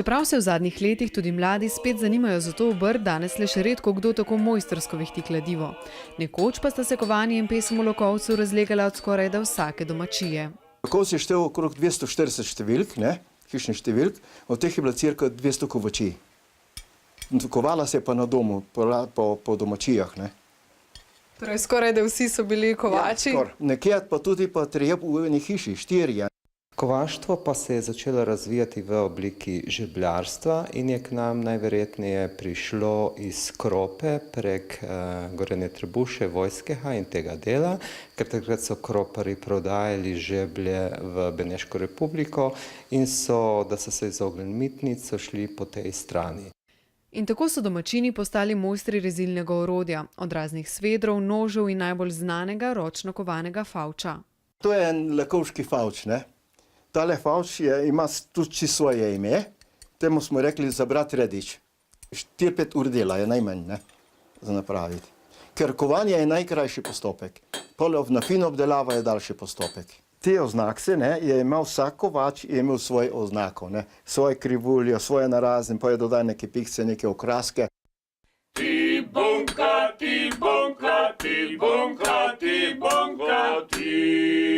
Čeprav se v zadnjih letih tudi mladi spet zanimajo za to obrt, danes le še redko kdo tako mojstrsko vihti kladivo. Nekoč pa sta se kovanje in pesem v Lokovcu razlegala od skorajda vsake domačije. Lokovec je štel okrog 240 številk, hišnih številk, od teh je bila cirka 200 kovačij. Kovala se je pa na domu, po domačijah. Torej skorajda vsi so bili kovači? Ja, nekje pa tudi trije v eni hiši, 4. Kovaštvo pa se je začelo razvijati v obliki žebljarstva in je k nam najverjetneje prišlo iz Krope prek Gornje Trebuše, Vojskega in tega dela, ker takrat so kroparji prodajali žeblje v Beneško republiko in da so se izognili mitnic, so šli po tej strani. In tako so domačini postali mojstri rezilnega orodja, od raznih svedrov, nožev in najbolj znanega ročno kovanega favča. To je en lakovški favč, Tale favč ima tudi svoje ime, temu smo rekli za brat Redič. 4-5 ur dela je najmanj, za napraviti. Ker kovanje je najkrajši postopek, na fino obdelava je daljši postopek. Te oznakce je imel vsak kovač, je imel svojo oznako, svoje krivulje, svoje narazen, pa je dodal neke pikce, neke okraske. Ti bonka, ti bonka, ti bonka, ti bonka, ti.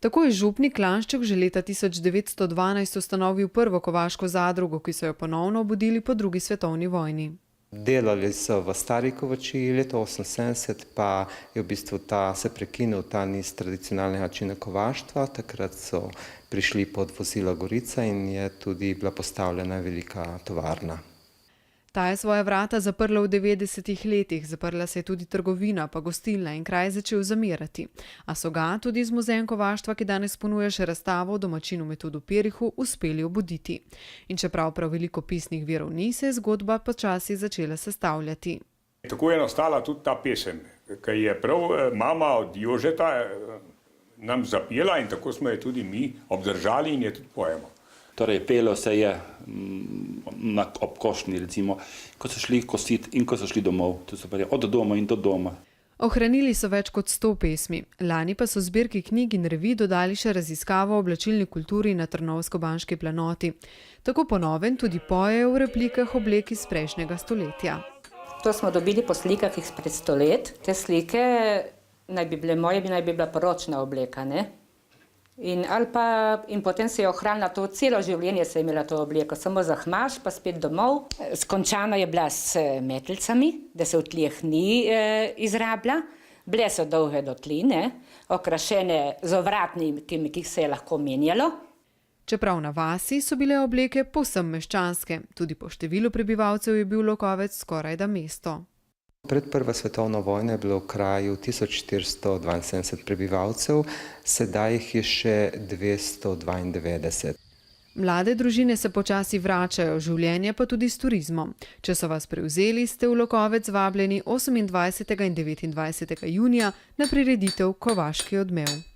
Tako je župnik Lanšček že leta 1912 ustanovil prvo kovaško zadrugo, ki so jo ponovno obudili po drugi svetovni vojni. Delali so v stari kovačiji, leta 1978 pa je v bistvu se prekinil ta niz tradicionalnega načina kovaštva. Takrat so prišli pod vozila Gorica in je tudi bila postavljena velika tovarna. Ta je svoja vrata zaprla v 90-ih letih, zaprla se je tudi trgovina, pa gostilna in kraj začel zamirati. A so ga tudi z muzejem kovaštva, ki danes ponuja še razstavo o domačinu Metodu Perihu, uspeli obuditi. In čeprav prav veliko pisnih virov ni, se je zgodba počasi začela sestavljati. Tako je nastala tudi ta pesem, ki je prav mama od Jožeta nam zapela in tako smo jo tudi mi obdržali in je tudi pojemo. Torej, pelo se je ob košnji, recimo, ko so šli kositi in ko so šli domov. To se pravi, od doma in do doma. Ohranili so več kot 100 pesmi. Lani pa so zbirki knjig in revij dodali še raziskavo o oblačilni kulturi na Trnovsko-Banški planoti. Tako po novem tudi pojejo v replikah oblek iz prejšnjega stoletja. To smo dobili po slikah izpred 100 let. Te slike naj bi bila poročna obleka, In potem se je ohranila to, celo življenje se je imela to obleko, samo zahmaš, pa spet domov. Skončana je bila s metlicami, da se v tleh ni izrabila. Bile so dolge do tli, okrašene z ovratnikami, ki se je lahko menjalo. Čeprav na vasi so bile obleke povsem meščanske, tudi po številu prebivalcev je bil Lokovec skorajda mesto. Pred prvo svetovno vojno je bilo v kraju 1472 prebivalcev, sedaj jih je še 292. Mlade družine se počasi vračajo, življenje pa tudi s turizmom. Če so vas prevzeli, ste v Lokovec vabljeni 28. in 29. junija na prireditev Kovaški odmev.